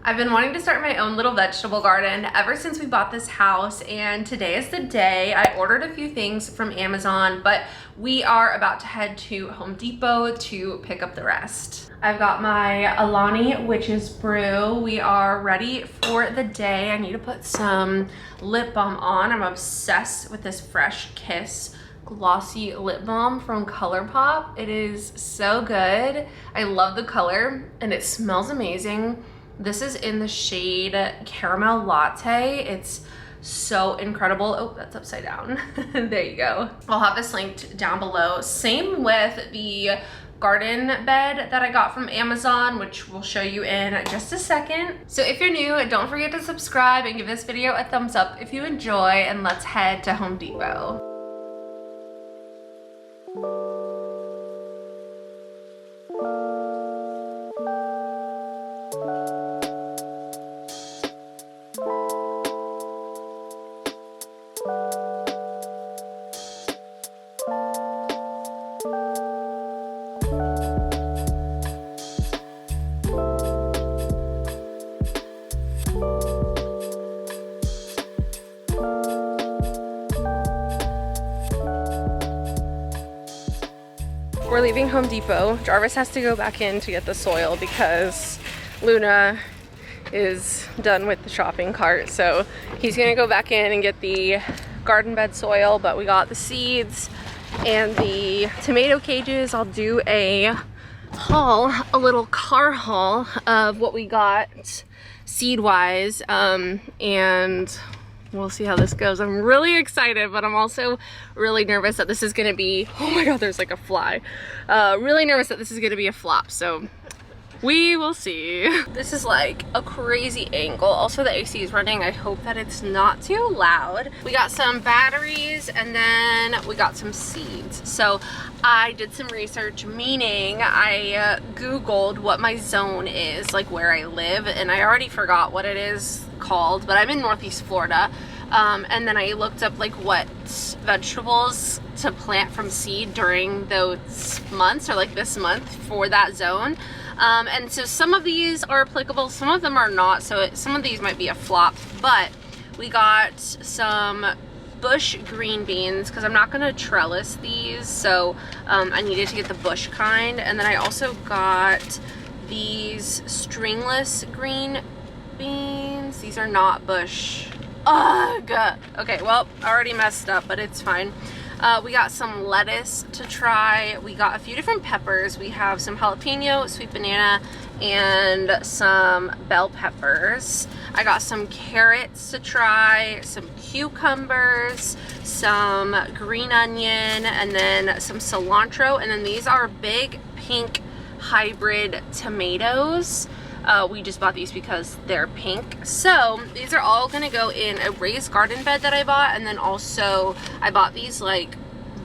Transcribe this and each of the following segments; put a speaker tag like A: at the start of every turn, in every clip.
A: I've been wanting to start my own little vegetable garden ever since we bought this house, and today is the day. I ordered a few things from Amazon, but we are about to head to Home Depot to pick up the rest. I've got my Alani Witch's Brew. We are ready for the day. I need to put some lip balm on. I'm obsessed with this Fresh Kiss glossy lip balm from ColourPop. It is so good. I love the color and it smells amazing. This is in the shade Caramel Latte. It's so incredible. Oh, that's upside down. There you go. I'll have this linked down below. Same with the garden bed that I got from Amazon, which we'll show you in just a second. So if you're new, don't forget to subscribe and give this video a thumbs up if you enjoy, and let's head to Home Depot. We're leaving Home Depot. Jarvis has to go back in to get the soil because Luna is done with the shopping cart. So he's gonna go back in and get the garden bed soil, but we got the seeds and the tomato cages. I'll do a haul, a little car haul of what we got seed-wise, and we'll see how this goes. I'm really excited, but I'm also really nervous that this is gonna be, oh my god, there's like a fly. Really nervous that this is gonna be a flop, so we will see. This is like a crazy angle. Also, the AC is running. I hope that it's not too loud. We got some batteries and then we got some seeds. So I did some research, meaning I Googled what my zone is, like where I live, and I already forgot what it is called, but I'm in Northeast Florida. And then I looked up like what vegetables to plant from seed during those months, or like this month for that zone. And so some of these are applicable, some of them are not, so some of these might be a flop. But we got some bush green beans because I'm not gonna trellis these, so I needed to get the bush kind. And then I also got these stringless green beans. These are not bush. Ugh. Okay, well, I already messed up, but it's fine. We got some lettuce to try. We got a few different peppers. We have some jalapeno, sweet banana, and some bell peppers. I got some carrots to try, some cucumbers, some green onion, and then some cilantro. And then these are big pink hybrid tomatoes. We just bought these because they're pink. So these are all gonna go in a raised garden bed that I bought, and then also I bought these like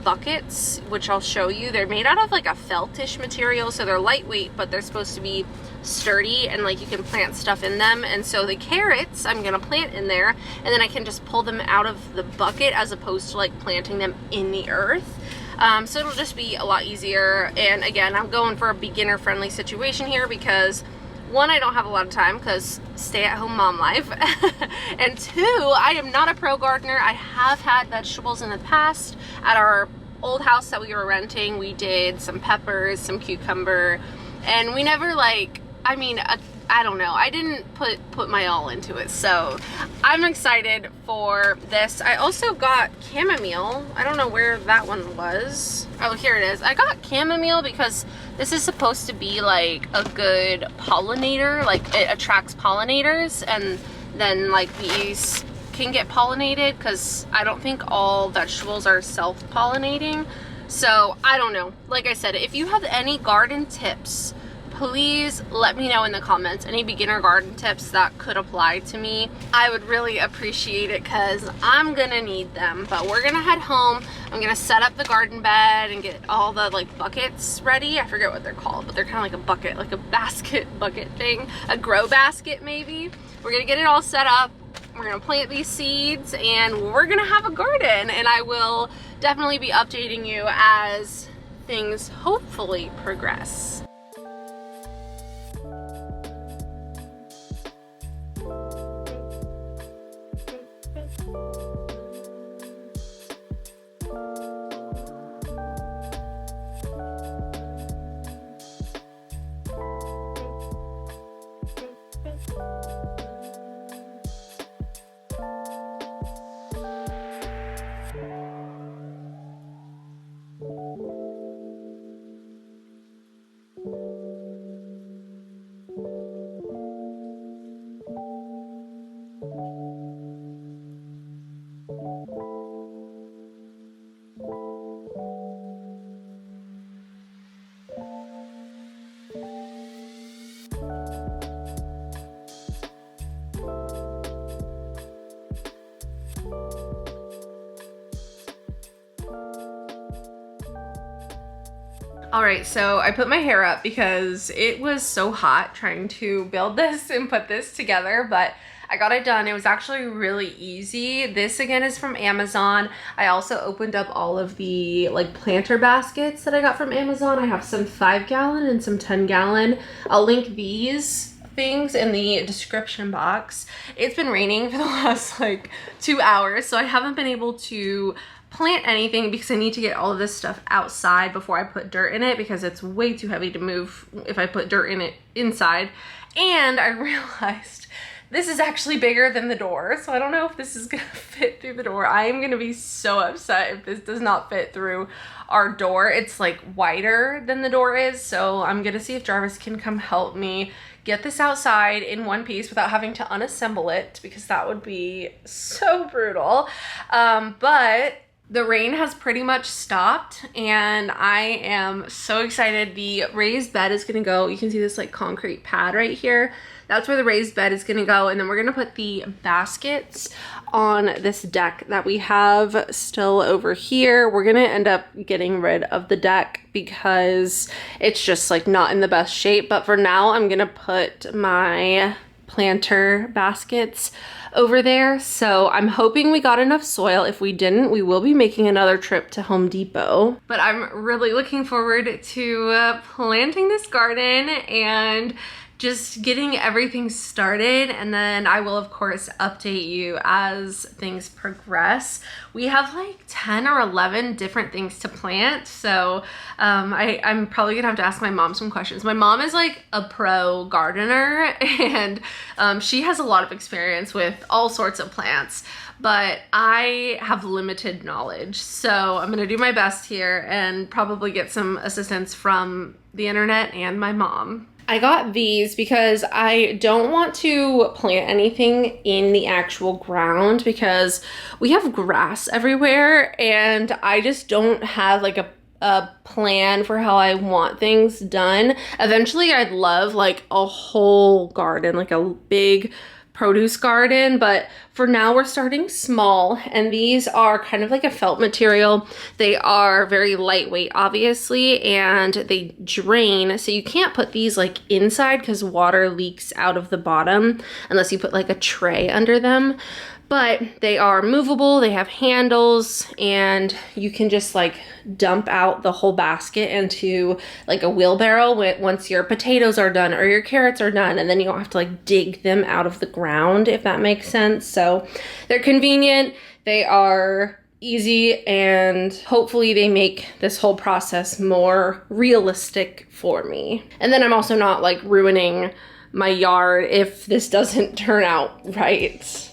A: buckets, which I'll show you. They're made out of like a feltish material, so they're lightweight, but they're supposed to be sturdy, and like you can plant stuff in them. And so the carrots I'm gonna plant in there, and then I can just pull them out of the bucket as opposed to like planting them in the earth. So it'll just be a lot easier. And again, I'm going for a beginner friendly situation here because one, I don't have a lot of time because stay-at-home mom life, and two, I am not a pro gardener. I have had vegetables in the past. At our old house that we were renting, we did some peppers, some cucumber, and we never like, I mean, I don't know, I didn't put my all into it, so I'm excited for this. I also got chamomile. I don't know where that one was. Oh, here it is. I got chamomile because this is supposed to be like a good pollinator, like it attracts pollinators, and then like these can get pollinated because I don't think all vegetables are self-pollinating. So I don't know. Like I said, if you have any garden tips, please let me know in the comments. Any beginner garden tips that could apply to me, I would really appreciate it because I'm gonna need them. But we're gonna head home. I'm gonna set up the garden bed and get all the like buckets ready. I forget what they're called, but they're kind of like a bucket, like a basket bucket thing, a grow basket maybe. We're gonna get it all set up. We're gonna plant these seeds and we're gonna have a garden, and I will definitely be updating you as things hopefully progress. All right, so I put my hair up because it was so hot trying to build this and put this together, but I got it done. It was actually really easy. This again is from Amazon. I also opened up all of the like planter baskets that I got from Amazon. I have some 5-gallon and some 10-gallon. I'll link these things in the description box. It's been raining for the last like 2 hours, so I haven't been able to plant anything because I need to get all of this stuff outside before I put dirt in it, because it's way too heavy to move if I put dirt in it inside. And I realized this is actually bigger than the door, so I don't know if this is gonna fit through the door. I am gonna be so upset if this does not fit through our door. It's like wider than the door is, so I'm gonna see if Jarvis can come help me get this outside in one piece without having to unassemble it, because that would be so brutal. But the rain has pretty much stopped and I am so excited. The raised bed is gonna go, you can see this like concrete pad right here. That's where the raised bed is gonna go, and then we're gonna put the baskets on this deck that we have still over here. We're gonna end up getting rid of the deck because it's just like not in the best shape, but for now I'm gonna put my planter baskets over there. So I'm hoping we got enough soil. If we didn't, we will be making another trip to Home Depot. But I'm really looking forward to planting this garden and just getting everything started, and then I will of course update you as things progress. We have like 10 or 11 different things to plant, so I'm probably gonna have to ask my mom some questions. My mom is like a pro gardener and she has a lot of experience with all sorts of plants, but I have limited knowledge, so I'm gonna do my best here and probably get some assistance from the internet and my mom. I got these because I don't want to plant anything in the actual ground because we have grass everywhere and I just don't have like a plan for how I want things done. Eventually I'd love like a whole garden, like a big produce garden, but for now we're starting small, and these are kind of like a felt material. They are very lightweight obviously, and they drain, so you can't put these like inside because water leaks out of the bottom unless you put like a tray under them. But they are movable, they have handles, and you can just like dump out the whole basket into like a wheelbarrow once your potatoes are done or your carrots are done, and then you don't have to like dig them out of the ground, if that makes sense. So they're convenient, they are easy, and hopefully they make this whole process more realistic for me. And then I'm also not like ruining my yard if this doesn't turn out right.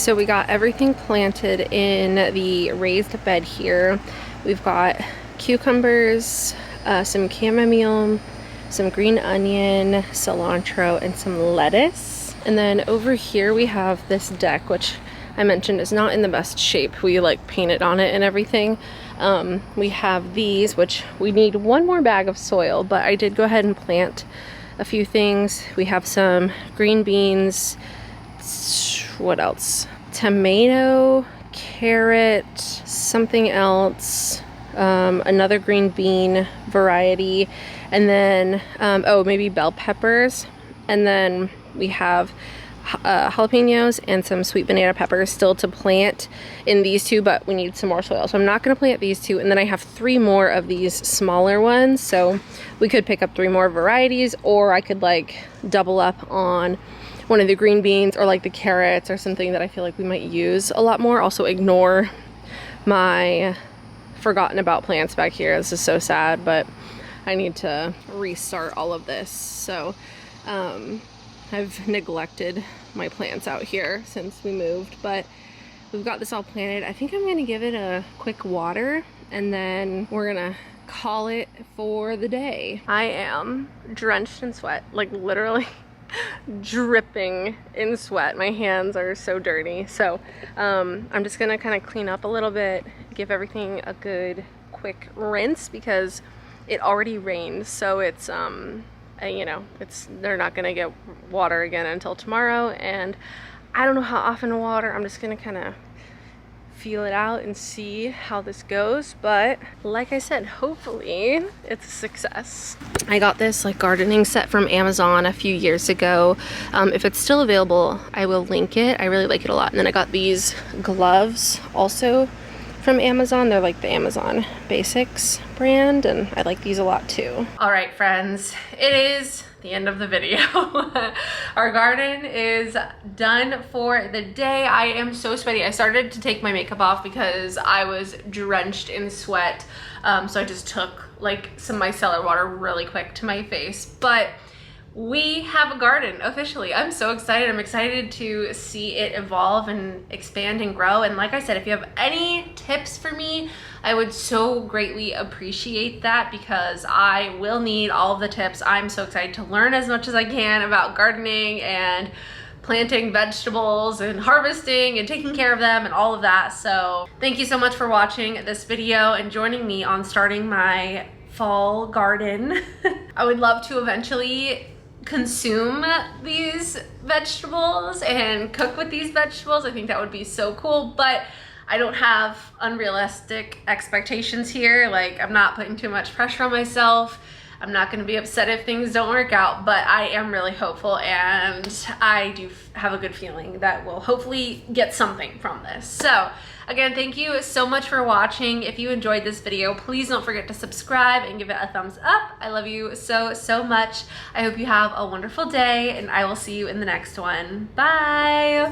A: So we got everything planted in the raised bed here. We've got cucumbers, some chamomile, some green onion, cilantro, and some lettuce. And then over here we have this deck, which I mentioned is not in the best shape. We like painted on it and everything. We have these, which we need one more bag of soil, but I did go ahead and plant a few things. We have some green beans, what else? Tomato, carrot, something else, another green bean variety, and then, oh, maybe bell peppers. And then we have jalapenos and some sweet banana peppers still to plant in these two, but we need some more soil. So I'm not gonna plant these two. And then I have 3 more of these smaller ones. So we could pick up 3 more varieties, or I could like double up on one of the green beans or like the carrots or something that I feel like we might use a lot more. Also ignore my forgotten about plants back here. This is so sad, but I need to restart all of this. So I've neglected my plants out here since we moved, but we've got this all planted. I think I'm gonna give it a quick water and then we're gonna call it for the day. I am drenched in sweat, like literally dripping in sweat. My hands are so dirty. So I'm just gonna kind of clean up a little bit, give everything a good quick rinse because it already rained. So it's you know, they're not gonna get water again until tomorrow, and I don't know how often to water. I'm just gonna kind of feel it out and see how this goes, but like I said, hopefully it's a success. I got this like gardening set from Amazon a few years ago. If it's still available, I will link it. I really like it a lot. And then I got these gloves also from Amazon. They're like the Amazon Basics brand, and I like these a lot too. All right, friends, it is the end of the video. Our garden is done for the day. I am so sweaty. I started to take my makeup off because I was drenched in sweat. So I just took like some micellar water really quick to my face, but we have a garden officially. I'm so excited. I'm excited to see it evolve and expand and grow. And like I said, if you have any tips for me, I would so greatly appreciate that because I will need all of the tips. I'm so excited to learn as much as I can about gardening and planting vegetables and harvesting and taking care of them and all of that. So thank you so much for watching this video and joining me on starting my fall garden. I would love to eventually consume these vegetables and cook with these vegetables. I think that would be so cool, but I don't have unrealistic expectations here. Like, I'm not putting too much pressure on myself. I'm not going to be upset if things don't work out, but I am really hopeful, and I do have a good feeling that we'll hopefully get something from this. So again, thank you so much for watching. If you enjoyed this video, please don't forget to subscribe and give it a thumbs up. I love you so, so much. I hope you have a wonderful day, and I will see you in the next one. Bye.